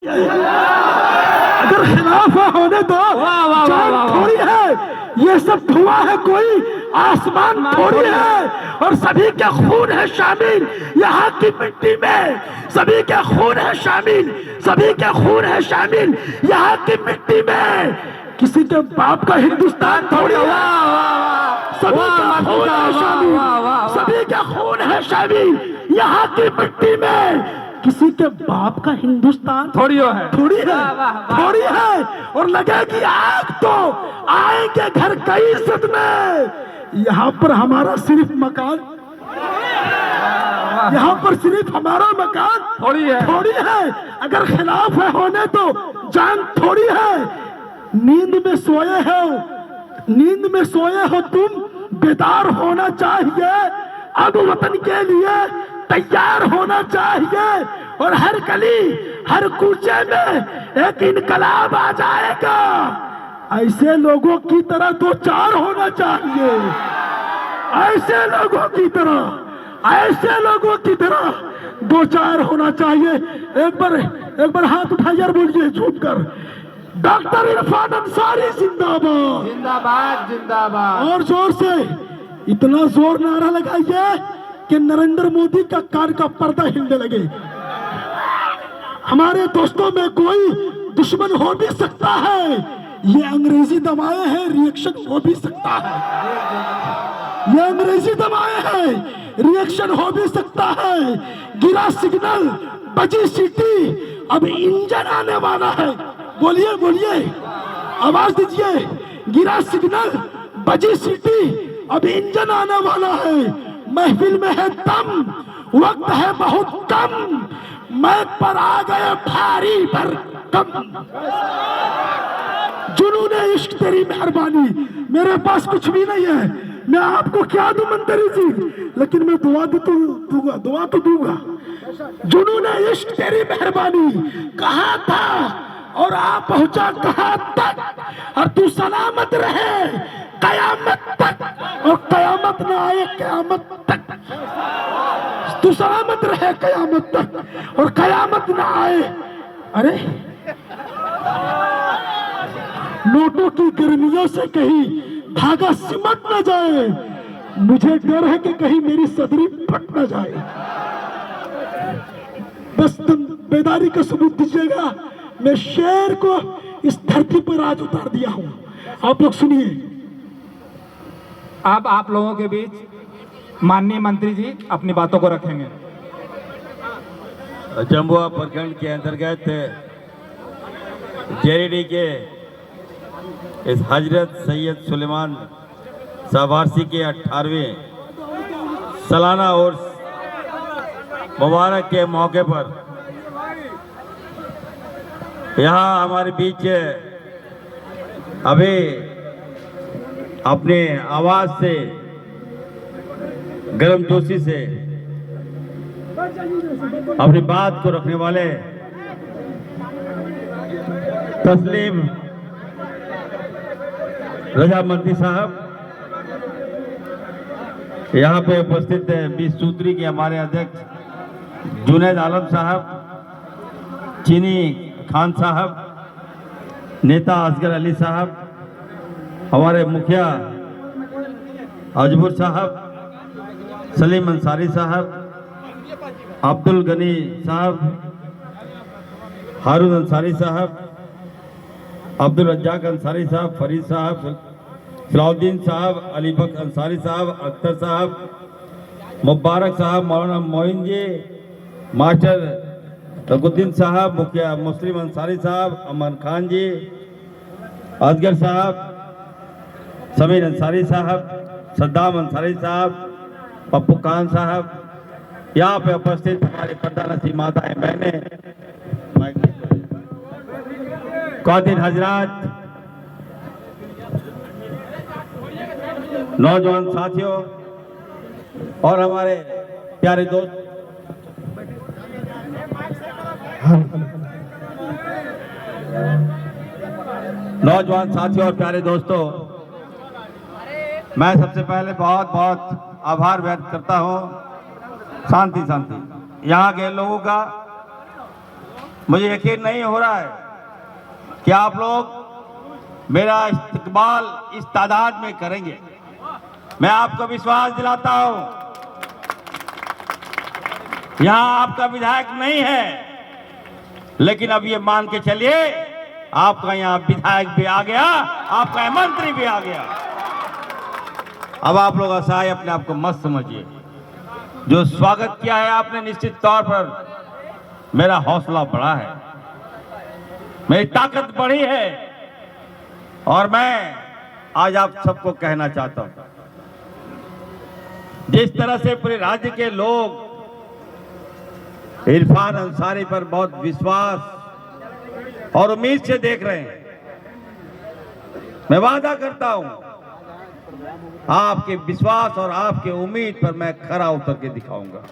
अगर खिलाफ होने दो, चांद थोड़ी है, ये सब धुआं है, कोई आसमान थोड़ी है। और सभी के खून है शामिल यहाँ की मिट्टी में, सभी के खून है शामिल, सभी के खून है शामिल यहाँ की मिट्टी में। किसी के बाप का हिंदुस्तान थोड़ी है, सभी का खून है शामिल, सभी का खून है शामिल यहाँ की मिट्टी में। किसी के बाप का हिंदुस्तान थोड़ी है, थोड़ी है, थोड़ी है। और लगेगी आग तो आएंगे घर कई इज्जत में। यहाँ पर हमारा सिर्फ मकान, यहाँ पर सिर्फ हमारा मकान थोड़ी है। अगर खिलाफ है होने तो जान थोड़ी है। नींद में सोए हो, नींद में सोए हो तुम, बेदार होना चाहिए। अब वतन के लिए तैयार होना चाहिए। और हर गली हर कूचे में एक इनकलाब आ जाएगा। ऐसे लोगों की तरह दो चार होना चाहिए, ऐसे लोगों की तरह, ऐसे लोगों की तरह दो चार होना चाहिए। एक बार हाथ उठाइए और बोलिए झूठ कर, डॉक्टर इरफान अंसारी जिंदाबाद, जिंदाबाद जिंदाबाद। और जोर से, इतना जोर नारा लगाइए कि नरेंद्र मोदी का कार का पर्दा हिलने लगे। हमारे दोस्तों में कोई दुश्मन हो भी सकता है, ये अंग्रेजी दवाएं हैं, रिएक्शन हो भी सकता है। ये अंग्रेजी दवाएं हैं, रिएक्शन हो भी सकता है। गिरा सिग्नल, बजी सीटी, अब इंजन आने वाला है। बोलिए बोलिए, आवाज दीजिए। गिरा सिग्नल, बजी सीटी, अब इंजन आने वाला है। महफिल में है दम, वक्त है बहुत कम, मैं पर आ गए भारी भरकम। जुनूने इश्क तेरी मेहरबानी। मेरे पास कुछ भी नहीं है, मैं आपको क्या दूं मंत्री जी, लेकिन मैं दुआ दूंगा, दुआ तो दूंगा। जुनूने इश्क तेरी मेहरबानी कहा था और आप पहुंचा कहां तक, और तू सलामत रहे कयामत तक, और कयामत ना आए कयामत तक। तू सलामत रहे कयामत तक, और कयामत ना आए। अरे नोटों की गर्मियों से कहीं धागा सिमट न जाए, मुझे डर है कि कहीं मेरी सदरी फट न जाए। बस तुम बेदारी का सबूत दीजिएगा। मैं शेर को इस धरती पर आज उतार दिया हूं। आप लोग सुनिए। अब आप लोगों के बीच माननीय मंत्री जी अपनी बातों को रखेंगे। जम्बुआ प्रखंड के अंतर्गत जेरीडी के इस हजरत सैयद सुलेमान शाहवारसी के 18वें सालाना और मुबारक के मौके पर यहाँ हमारे बीच अभी अपने आवाज से, गर्मजोशी से अपनी बात को रखने वाले तस्लीम रजा मंत्री साहब, यहाँ पे उपस्थित 20 सूत्री के हमारे अध्यक्ष जुनैद आलम साहब, चीनी खान साहब, नेता असगर अली साहब, हमारे मुखिया अजबर साहब, सलीम अंसारी साहब, अब्दुल गनी साहब, हारून अंसारी साहब, अब्दुल रज्जाक अंसारी साहब, फरीद साहब, सलाउद्दीन साहब, अली बख्श अंसारी साहब, अख्तर साहब, मुबारक साहब, मौलाना मोइन जी, मास्टर तकुद्दीन साहब, मुखिया मुस्लिम अंसारी साहब, अमन खान जी, असगर साहब, समीर अंसारी साहब, सद्दाम अंसारी साहब, पप्पू खान साहब, यहाँ पे उपस्थित हमारे पर्दानसी माताएं बहनें, क़ादिर हजरात, नौजवान साथियों और हमारे प्यारे दोस्त, नौजवान साथियों और प्यारे दोस्तों, मैं सबसे पहले बहुत बहुत आभार व्यक्त करता हूं। शांति शांति। यहाँ के लोगों का मुझे यकीन नहीं हो रहा है कि आप लोग मेरा इस्तकबाल इस तादाद में करेंगे। मैं आपको विश्वास दिलाता हूं, यहां आपका विधायक नहीं है, लेकिन अब ये मान के चलिए आपका यहां विधायक भी आ गया, आपका मंत्री भी आ गया। अब आप लोग असहाय अपने आप को मत समझिए। जो स्वागत किया है आपने, निश्चित तौर पर मेरा हौसला बढ़ा है, मेरी ताकत बढ़ी है, और मैं आज आप सबको कहना चाहता हूं, जिस तरह से पूरे राज्य के लोग इरफान अंसारी पर बहुत विश्वास और उम्मीद से देख रहे हैं, मैं वादा करता हूं आपके विश्वास और आपके उम्मीद पर मैं खरा उतर के दिखाऊंगा।